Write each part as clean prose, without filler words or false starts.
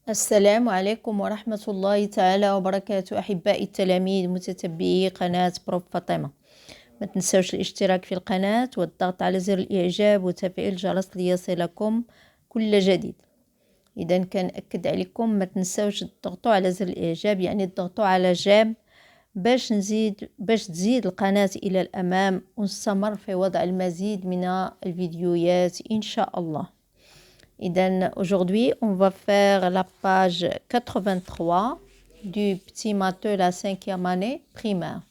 السلام عليكم ورحمة الله تعالى وبركاته أحبائي التلاميذ متتبعي قناة بروف فاطمة. ما تنسوش الاشتراك في القناة والضغط على زر الإعجاب وتفعيل الجرس ليصلكم كل جديد. إذا كنأكد عليكم ما تنسوش تضغطوا على زر الإعجاب، يعني تضغطوا على جيم باش تزيد القناة إلى الأمام ونستمر في وضع المزيد من الفيديوهات إن شاء الله. Aujourd'hui, on va faire la page 83 du petit matheux la 5e année primaire.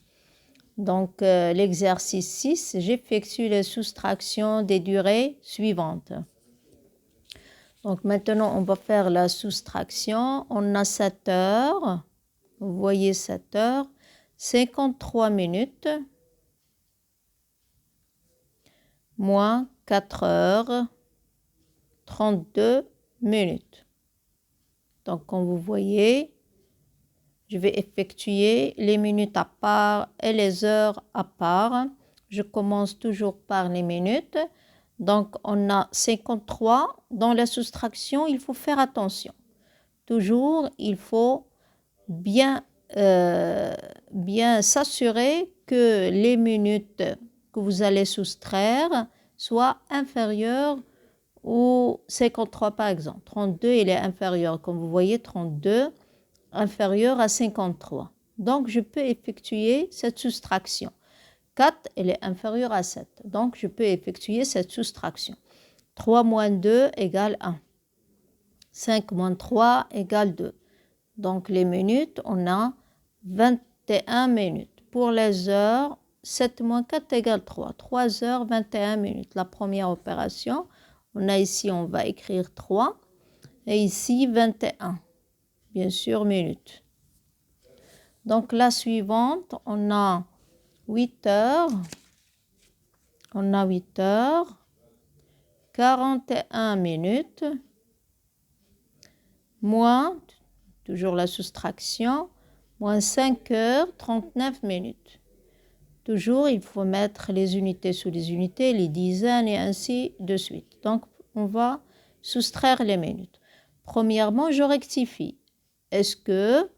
Donc, l'exercice 6, j'effectue les soustractions des durées suivantes. Donc, maintenant, on va faire la soustraction. On a 7 heures, vous voyez 7 heures, 53 minutes, moins 4 heures, 32 minutes. Donc, comme vous voyez, je vais effectuer les minutes à part et les heures à part. Je commence toujours par les minutes. Donc, on a 53. Dans la soustraction, il faut faire attention. Toujours, il faut bien s'assurer que les minutes que vous allez soustraire soient inférieures ou 53 par exemple. 32, il est inférieur, comme vous voyez, 32 inférieur à 53. Donc, je peux effectuer cette soustraction. 4, elle est inférieure à 7. Donc, je peux effectuer cette soustraction. 3 moins 2 égale 1. 5 moins 3 égale 2. Donc, les minutes, on a 21 minutes. Pour les heures, 7 moins 4 égale 3. 3 heures, 21 minutes. La première opération, on a ici, on va écrire 3. Et ici, 21. Bien sûr, minutes. Donc, la suivante, on a 8 heures. On a 8 heures, 41 minutes, moins, toujours la soustraction, moins 5 heures, 39 minutes. Toujours, il faut mettre les unités sous les unités, les dizaines et ainsi de suite. Donc, on va soustraire les minutes. Premièrement, je rectifie. Est-ce que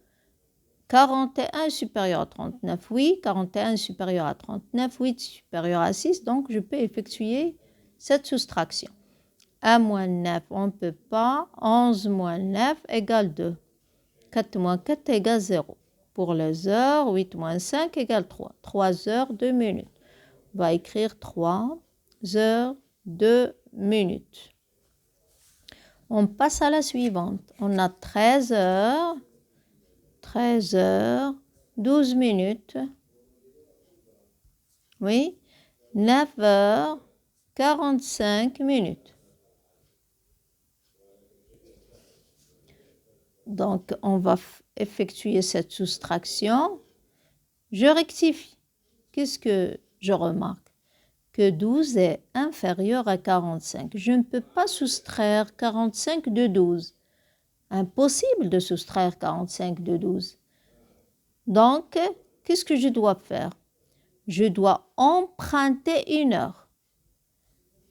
41 est supérieur à 39? Oui. 41 est supérieur à 39? Oui. Supérieur à 6. Donc, je peux effectuer cette soustraction. 1 moins 9, on ne peut pas. 11 moins 9 égale 2. 4 moins 4 égale 0. Pour les heures, 8 moins 5 égale 3. 3 heures, 2 minutes. On va écrire 3 heures, 2 minutes. On passe à la suivante. On a 13 heures, 12 minutes. Oui. 9 heures, 45 minutes. Donc, on va effectuer cette soustraction. Je rectifie. Qu'est-ce que je remarque? Que 12 est inférieur à 45. Je ne peux pas soustraire 45 de 12. Impossible de soustraire 45 de 12. Donc, qu'est-ce que je dois faire? Je dois emprunter une heure.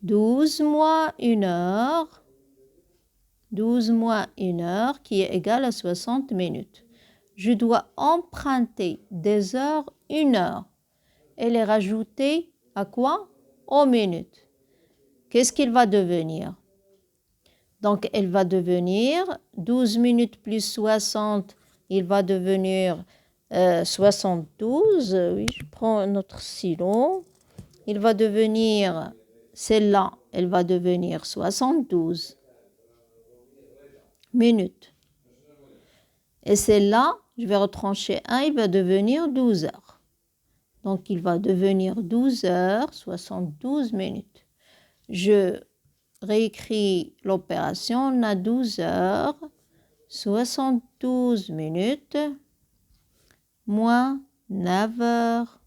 12 moins une heure. 12 moins une heure qui est égale à 60 minutes. Je dois emprunter des heures, une heure, et les rajouter à quoi? Aux minutes. Qu'est-ce qu'il va devenir? Donc, elle va devenir 12 minutes plus 60, il va devenir 72. Oui, je prends notre stylo. Il va devenir, celle-là, elle va devenir 72 minutes. Et celle-là, je vais retrancher 1, il va devenir 12 heures. Donc, il va devenir 12 heures, 72 minutes. Je réécris l'opération, on a 12 heures, 72 minutes, moins 9 heures,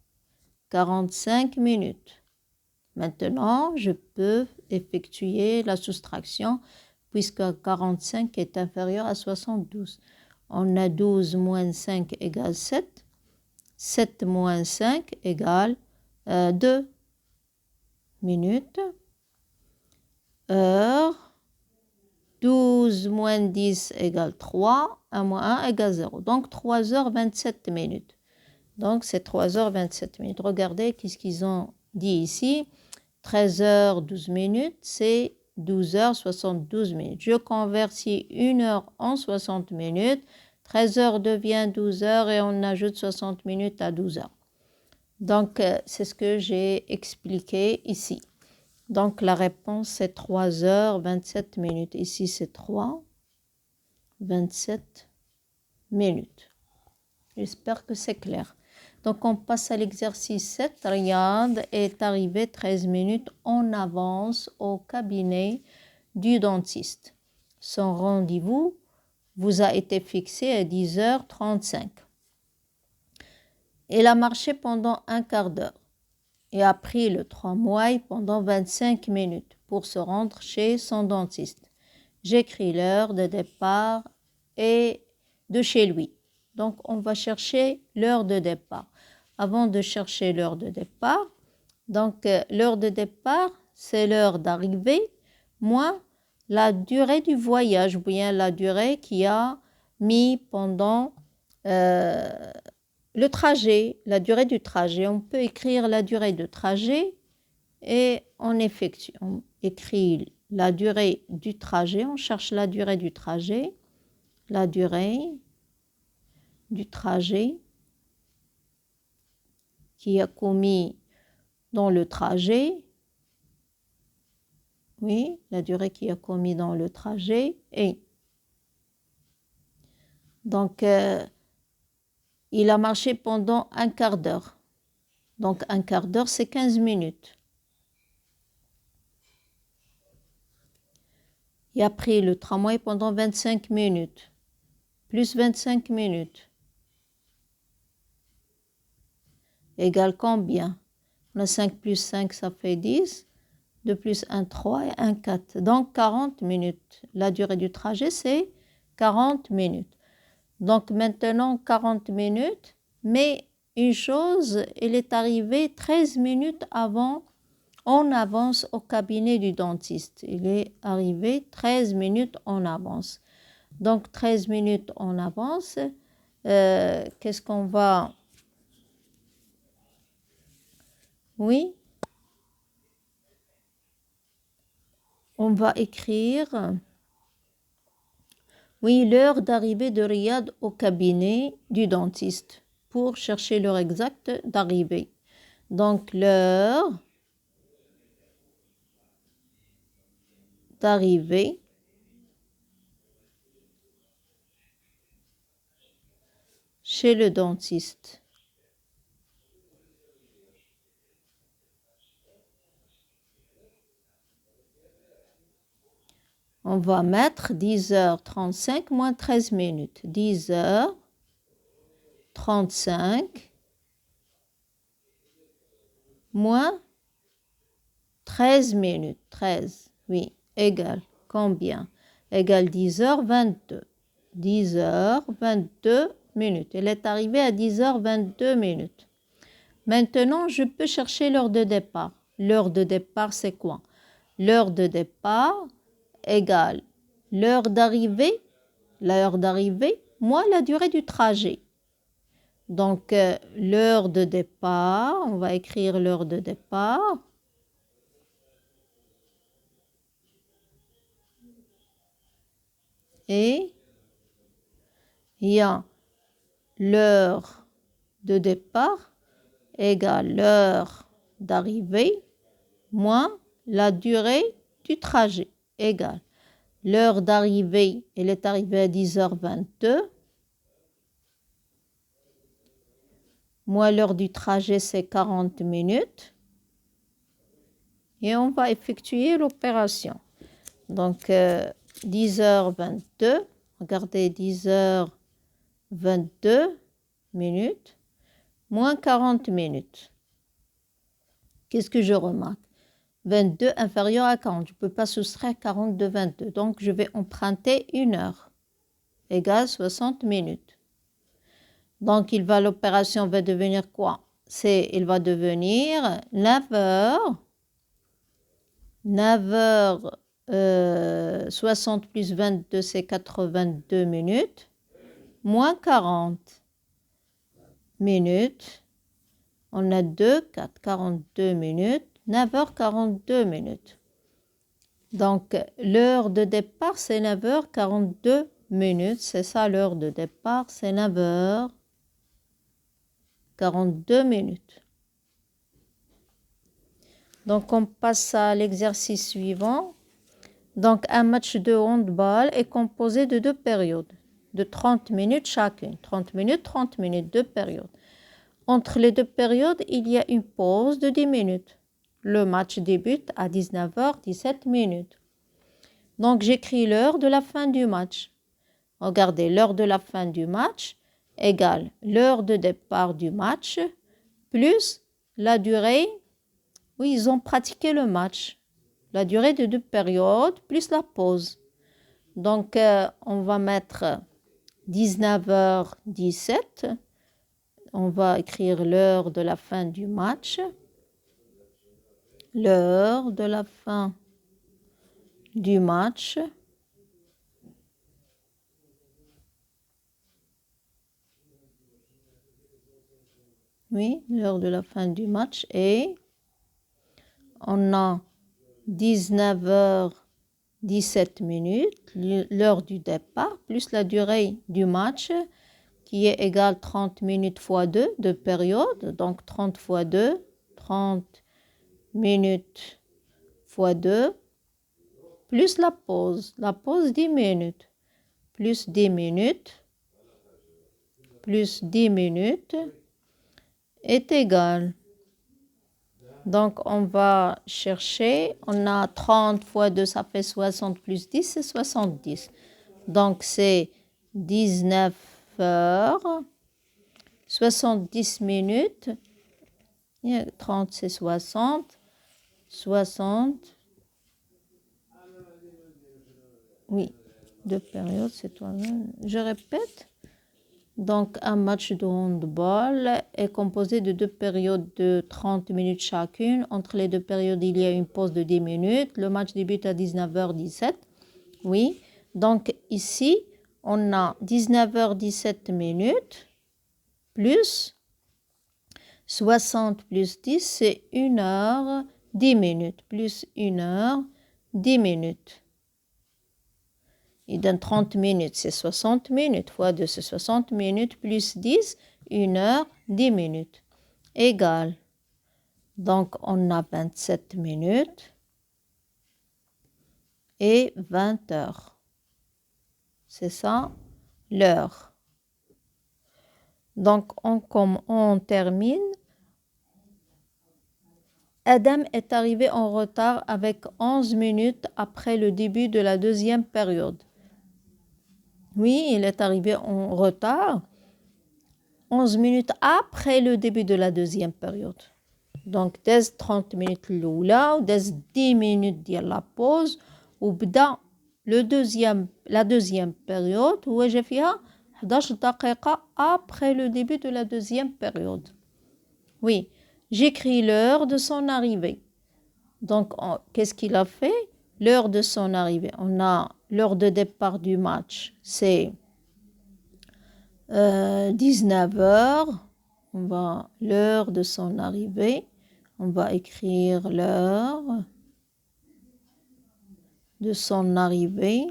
45 minutes. Maintenant, je peux effectuer la soustraction puisque 45 est inférieur à 72. On a 12 moins 5 égale 7. 7 moins 5 égale 2 minutes. Heure, 12 moins 10 égale 3. 1 moins 1 égale 0. Donc 3h27 minutes. Donc c'est 3h27 minutes. Regardez qu'est-ce qu'ils ont dit ici. 13h12 minutes, c'est 12h72 minutes. Je convertis 1 heure en 60 minutes. 13h devient 12h et on ajoute 60 minutes à 12h. Donc, c'est ce que j'ai expliqué ici. Donc, la réponse, c'est 3h27 minutes. Ici, c'est 3h27 minutes. J'espère que c'est clair. Donc, on passe à l'exercice 7. Riyad est arrivé 13 minutes en avance au cabinet du dentiste. Son rendez-vous vous a été fixé à 10h35. Il a marché pendant un quart d'heure et a pris le tramway pendant 25 minutes pour se rendre chez son dentiste. J'écris l'heure de départ et de chez lui. Donc, on va chercher l'heure de départ. Avant de chercher l'heure de départ, donc l'heure de départ, c'est l'heure d'arrivée, moins la durée du voyage, ou bien la durée qu'il a mis pendant le trajet, la durée du trajet. On peut écrire la durée de trajet et on écrit la durée du trajet, on cherche la durée du trajet, la durée du trajet qui a commis dans le trajet, oui, la durée qui a commis dans le trajet, et donc il a marché pendant un quart d'heure. Donc un quart d'heure, c'est 15 minutes. Il a pris le tramway pendant 25 minutes, plus 25 minutes. Égale combien? On a 5 plus 5, ça fait 10. 2 plus 1, 3 et 1, 4. Donc 40 minutes. La durée du trajet, c'est 40 minutes. Donc maintenant 40 minutes, mais une chose, il est arrivé 13 minutes avant, en avance au cabinet du dentiste. Il est arrivé 13 minutes en avance. Donc 13 minutes en avance, qu'est-ce qu'on va... Oui, on va écrire... Oui, l'heure d'arrivée de Riyad au cabinet du dentiste pour chercher l'heure exacte d'arrivée. Donc, l'heure d'arrivée chez le dentiste. On va mettre 10h35 moins 13 minutes. 10h35 moins 13 minutes. 13, oui, égale combien? Égale 10h22. 10h22 minutes. Elle est arrivée à 10h22 minutes. Maintenant, je peux chercher l'heure de départ. L'heure de départ, c'est quoi? L'heure de départ égale l'heure d'arrivée, moins la durée du trajet. Donc, l'heure de départ, on va écrire l'heure de départ. Et il y a l'heure de départ égale l'heure d'arrivée moins la durée du trajet égale l'heure d'arrivée, elle est arrivée à 10h22, moins l'heure du trajet, c'est 40 minutes. Et on va effectuer l'opération. Donc, 10h22, regardez, 10h22 minutes, moins 40 minutes. Qu'est-ce que je remarque? 22 inférieur à 40. Je ne peux pas soustraire 40 de 22. Donc, je vais emprunter 1 heure égale 60 minutes. Donc, l'opération va devenir quoi? Il va devenir 9h 60 plus 22, c'est 82 minutes. Moins 40 minutes. On a 2, 4, 42 minutes. 9h42 minutes. Donc, l'heure de départ, c'est 9h42 minutes. C'est ça, l'heure de départ, c'est 9h42 minutes. Donc, on passe à l'exercice suivant. Donc, un match de handball est composé de 2 périodes, de 30 minutes chacune. 30 minutes, 2 périodes. Entre les 2 périodes, il y a une pause de 10 minutes. Le match débute à 19h17 minutes. Donc, j'écris l'heure de la fin du match. Regardez, l'heure de la fin du match égale l'heure de départ du match plus la durée où ils ont pratiqué le match. La durée de 2 périodes plus la pause. Donc, on va mettre 19h17. On va écrire l'heure de la fin du match. L'heure de la fin du match. Oui, l'heure de la fin du match. Et on a 19h17 minutes, l'heure du départ, plus la durée du match, qui est égale 30 minutes fois 2 de période. Donc, 30 fois 2, 30 minutes fois 2, plus la pause 10 minutes, plus 10 minutes, plus 10 minutes, est égal. Donc, on va chercher, on a 30 fois 2, ça fait 60 plus 10, c'est 70. Donc, c'est 19 heures, 70 minutes, 30 c'est 60, 60, oui, 2 périodes, c'est toi. Je répète. Donc, un match de handball est composé de 2 périodes de 30 minutes chacune. Entre les 2 périodes, il y a une pause de 10 minutes. Le match débute à 19h17. Oui. Donc, ici, on a 19h17 minutes plus 60 plus 10, c'est 1h 10 minutes. Plus 1h 10 minutes. Il donne 30 minutes, c'est 60 minutes, fois 2, c'est 60 minutes, plus 10, 1 heure, 10 minutes, égale. Donc, on a 27 minutes et 20 heures. C'est ça, l'heure. Donc, on termine. Adam est arrivé en retard avec 11 minutes après le début de la deuxième période. Oui, il est arrivé en retard 11 minutes après le début de la deuxième période. Donc, dès 30 minutes l'oula, ou dès 10 minutes de la pause, ou bda la deuxième période, où j'ai fait 11 daqiqa après le début de la deuxième période. Oui, j'écris l'heure de son arrivée. Donc, qu'est-ce qu'il a fait? L'heure de son arrivée. On a l'heure de départ du match, c'est 19 heures. On va l'heure de son arrivée. On va écrire l'heure de son arrivée.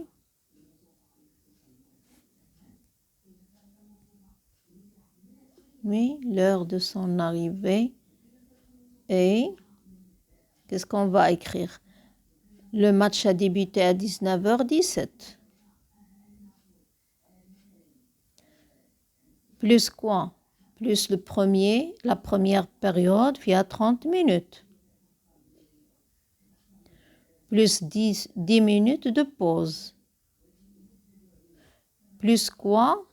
Oui, l'heure de son arrivée. Et qu'est-ce qu'on va écrire? Le match a débuté à 19h17. Plus quoi? Plus la première période, il y a 30 minutes. Plus 10 minutes de pause. Plus quoi?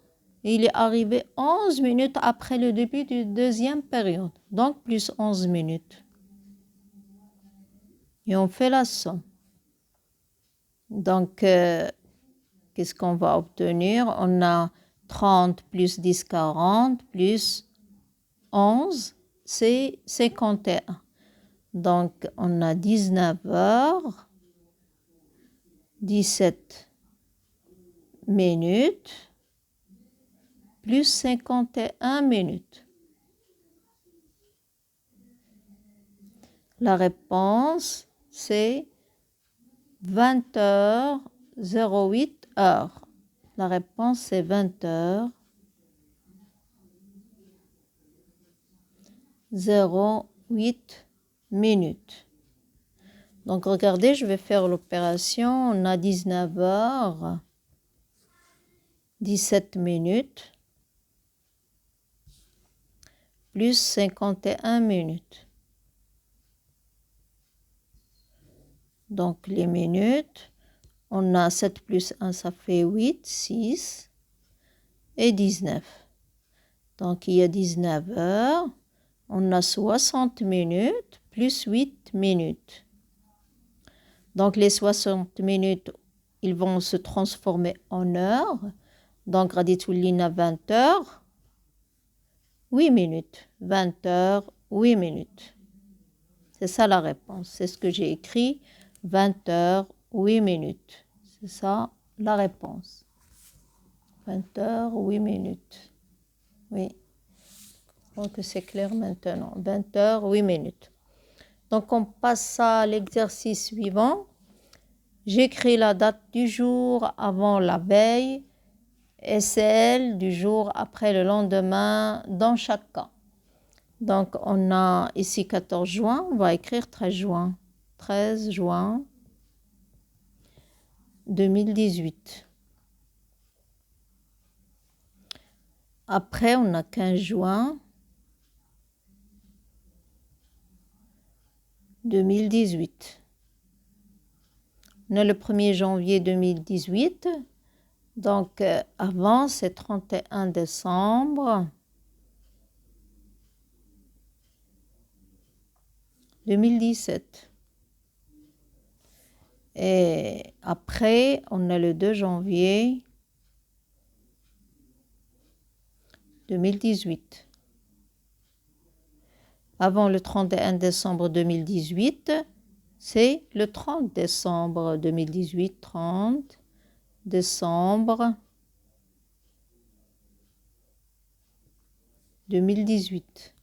Il est arrivé 11 minutes après le début de deuxième période. Donc, plus 11 minutes. Et on fait la somme. Donc, qu'est-ce qu'on va obtenir? On a 30 plus 10, 40, plus 11, c'est 51. Donc, on a 19 heures 17 minutes plus 51 minutes. La réponse, c'est 20h08 heures. La réponse, c'est 20h08 minutes. Donc, regardez, je vais faire l'opération. On a 19h17 minutes plus 51 minutes. Donc, les minutes, on a 7 plus 1, ça fait 8, 6 et 19. Donc, il y a 19 heures. On a 60 minutes plus 8 minutes. Donc, les 60 minutes, ils vont se transformer en heures. Donc, raditulline à 20 heures, 8 minutes. 20 heures, 8 minutes. C'est ça la réponse. C'est ce que j'ai écrit. 20 heures, 8 minutes. C'est ça la réponse. 20 heures, 8 minutes. Oui. Je crois que c'est clair maintenant. 20 heures, 8 minutes. Donc, on passe à l'exercice suivant. J'écris la date du jour avant la veille et celle du jour après le lendemain dans chaque cas. Donc, on a ici 14 juin. On va écrire 13 juin. 13 juin 2018. Après, on a 15 juin 2018. On a le 1er janvier 2018. Donc, avant, c'est 31 décembre 2017. Et après, on a le 2 janvier 2018. Avant le 31 décembre 2018, c'est le 30 décembre 2018. 30 décembre 2018.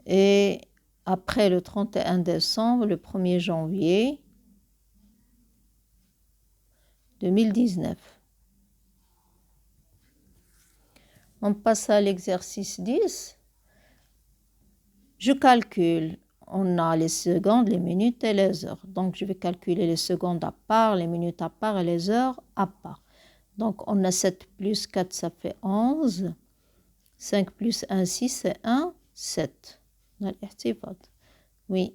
Et après le 31 décembre, le 1er janvier 2019. On passe à l'exercice 10. Je calcule. On a les secondes, les minutes et les heures. Donc, je vais calculer les secondes à part, les minutes à part et les heures à part. Donc, on a 7 plus 4, ça fait 11. 5 plus 1, 6 et 1, 7. Oui.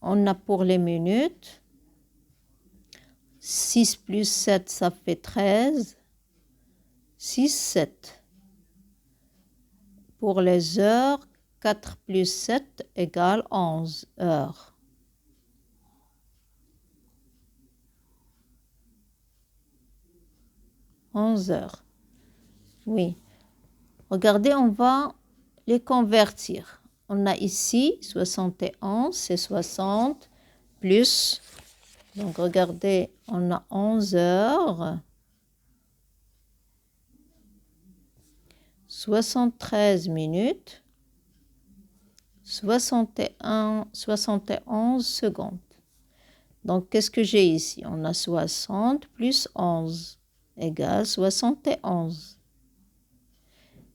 On a pour les minutes 6 plus 7, ça fait 13. 6, 7. Pour les heures, 4 plus 7 égale 11 heures. Oui. Regardez, on va les convertir. On a ici 71, c'est 60 plus. Donc, regardez, on a 11 heures. 73 minutes. 71 secondes. Donc, qu'est-ce que j'ai ici? On a 60 plus 11 égale 71.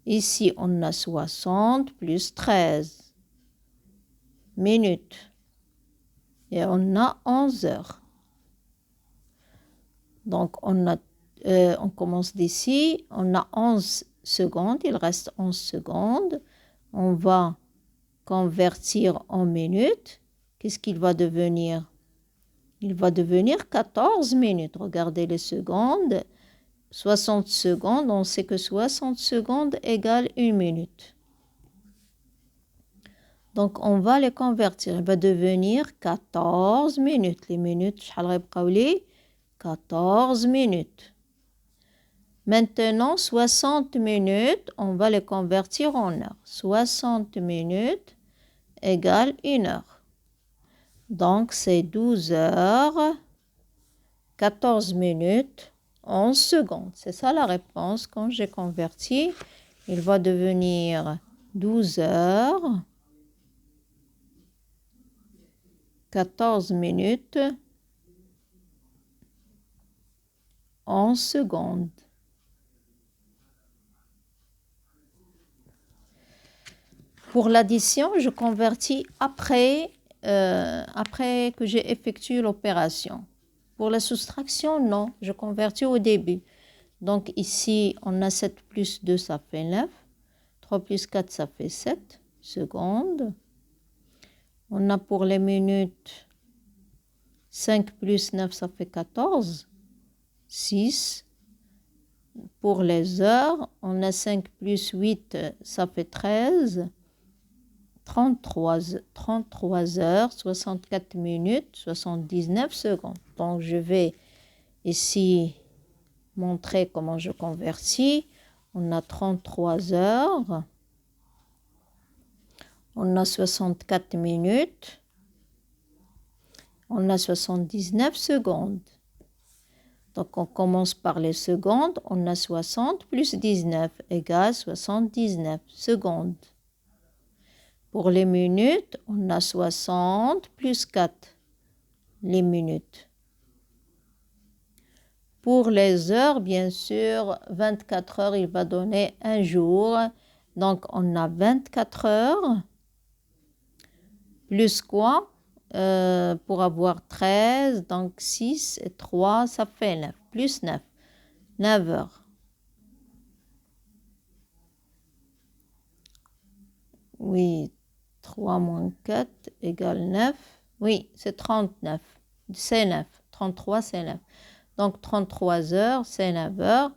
Ici, on a 60 plus 13 minutes. Et on a 11 heures. Donc, on commence d'ici. On a 11 secondes. Il reste 11 secondes. On va convertir en minutes. Qu'est-ce qu'il va devenir? Il va devenir 14 minutes. Regardez les secondes. 60 secondes, on sait que 60 secondes égale 1 minute. Donc, on va les convertir. Il va devenir 14 minutes. Les minutes, 14 minutes. Maintenant, 60 minutes, on va les convertir en heures. 60 minutes égale 1 heure. Donc, c'est 12 heures, 14 minutes, 11 secondes. C'est ça la réponse. Quand j'ai converti, il va devenir 12 heures, 14 minutes, 11 secondes. Pour l'addition, je convertis après que j'ai effectué l'opération. Pour la soustraction, non, je convertis au début. Donc ici, on a 7 plus 2, ça fait 9. 3 plus 4, ça fait 7 secondes. On a pour les minutes 5 plus 9, ça fait 14. 6. Pour les heures, on a 5 plus 8, ça fait 13. 33 heures, 64 minutes, 79 secondes. Donc, je vais ici montrer comment je convertis. On a 33 heures. On a 64 minutes. On a 79 secondes. Donc, on commence par les secondes. On a 60 plus 19 égale 79 secondes. Pour les minutes, on a 60 plus 4, les minutes. Pour les heures, bien sûr, 24 heures, il va donner un jour. Donc, on a 24 heures, plus quoi? Pour avoir 13, donc 6 et 3, ça fait 9, plus 9, 9 heures. Oui, 3 moins 4 égale 9. Oui, c'est 39. C'est 9. 33, c'est 9. Donc, 33 heures, c'est 9 heures.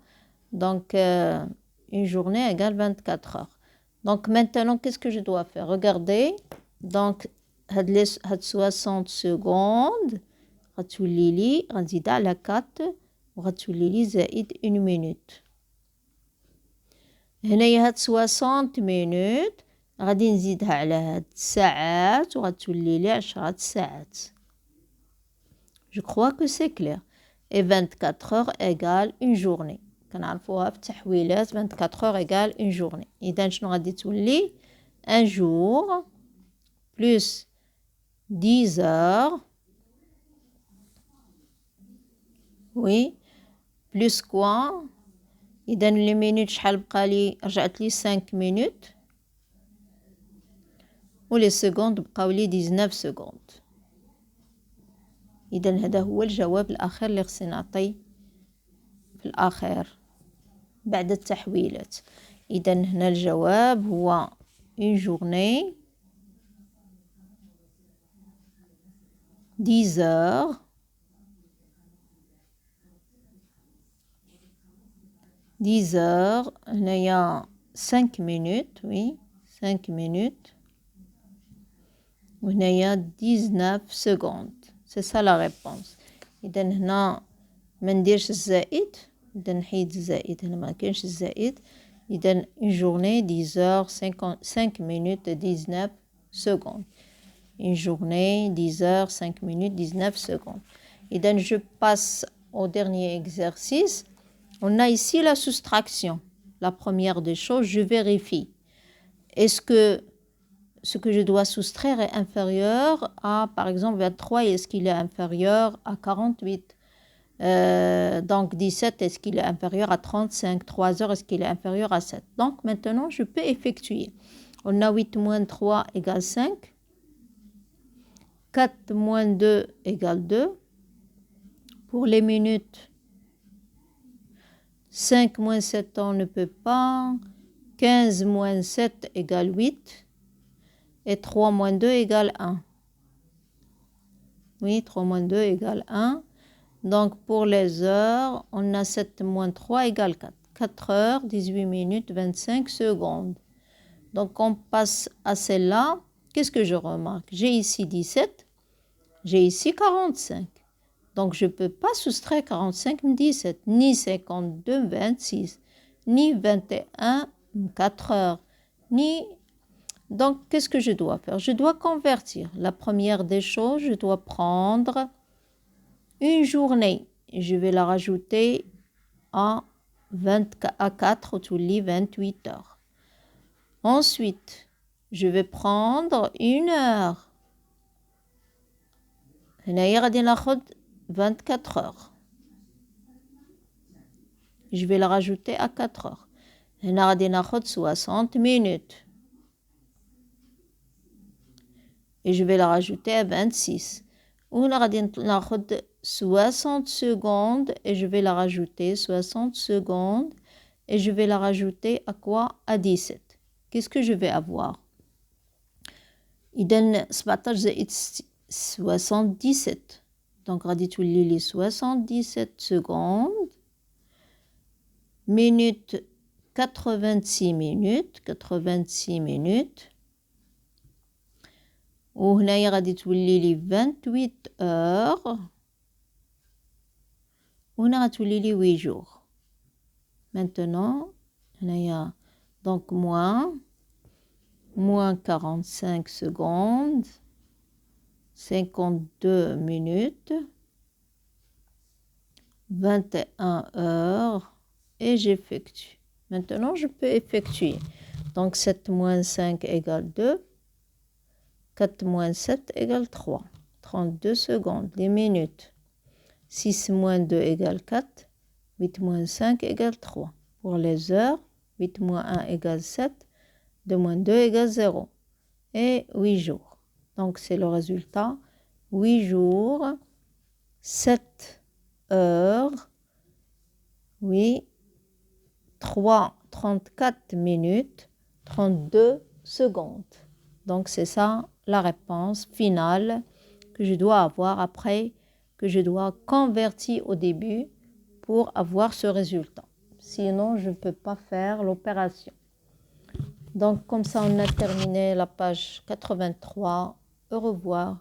Donc, une journée égale 24 heures. Donc, maintenant, qu'est-ce que je dois faire? Regardez. Donc, 60 secondes. غتولي لي غنزيدها على 4 وغتولي لي زائد 1 minute. هنايا هاد 60 minutes غادي نزيدها على هاد الساعات وغتولي لي 10 ساعات. Je crois que c'est clair. Et 24 heures égale une journée. كنعرفوها في التحويلات 24 heures égale une journée. إذا شنو غادي تولي؟ un jour plus 10 heures. Oui. Plus quoi? إذا les minutes شحال بقى لي؟ رجعت لي 5 minutes. ولي سكوند بقاو لي 19 سكوند. إذا هذا هو الجواب الأخير اللي خصني نعطي في الأخير بعد التحويلات. إذا هنا الجواب هو une journée 10 heures 10 heures هنايا 5 minutes. oui 5 minutes وهنايا 19 secondes. c'est ça la réponse. إذا هنا ما نديرش الزائد. إذا نحيد الزائد هنا ما كاينش الزائد. إذا une journée 10 heures 5 minutes 19 secondes. Une journée 10 heures 5 minutes 19 secondes. إذا je passe au dernier exercice. On a ici la soustraction. La première des choses, je vérifie. Est-ce que ce que je dois soustraire est inférieur à, par exemple, 23, est-ce qu'il est inférieur à 48? Donc 17, est-ce qu'il est inférieur à 35? 3 heures, est-ce qu'il est inférieur à 7? Donc maintenant, je peux effectuer. On a 8 moins 3 égale 5. 4 moins 2 égale 2. Pour les minutes, 5 moins 7, on ne peut pas. 15 moins 7 égale 8. Et 3 moins 2 égale 1. Oui, 3 moins 2 égale 1. Donc, pour les heures, on a 7 moins 3 égale 4. 4 heures, 18 minutes, 25 secondes. Donc, on passe à celle-là. Qu'est-ce que je remarque? J'ai ici 17. J'ai ici 45. Donc, je ne peux pas soustraire 45 de 17. Ni 52, 26. Ni 21, 4 heures. Ni... Donc, qu'est-ce que je dois faire? Je dois convertir. La première des choses, je dois prendre une journée. Je vais la rajouter à 4 تولي 28 heures. Ensuite, je vais prendre une heure. هنايا غادي ناخد 24 heures. Je vais la rajouter à 4 heures. هنا غادي ناخد 60 minutes. Et je vais la rajouter à 26. وهنا غادي ناخد 60 secondes et je vais la rajouter 60 secondes et je vais la rajouter à quoi? À 17. Qu'est-ce que je vais avoir? إذن 17 زائد 77. Donc غادي تولي لي 77 secondes minutes 86 minutes 86 minutes وهنايا غادي تولي لي 28 heures وهنا غتولي لي 8 jours. Maintenant هنايا donc moins 45 secondes 52 minutes 21 heures et j'effectue. Maintenant je peux effectuer. Donc 7 moins 5 égale 2. 4 moins 7 égale 3. 32 secondes, les minutes. 6 moins 2 égale 4. 8 moins 5 égale 3. Pour les heures, 8 moins 1 égale 7. 2 moins 2 égale 0. Et 8 jours. Donc c'est le résultat. 8 jours, 7 heures, 8, 3, 34 minutes, 32 secondes. Donc c'est ça la réponse finale que je dois avoir après, que je dois convertir au début pour avoir ce résultat. Sinon, je ne peux pas faire l'opération. Donc comme ça, on a terminé la page 83. Au revoir.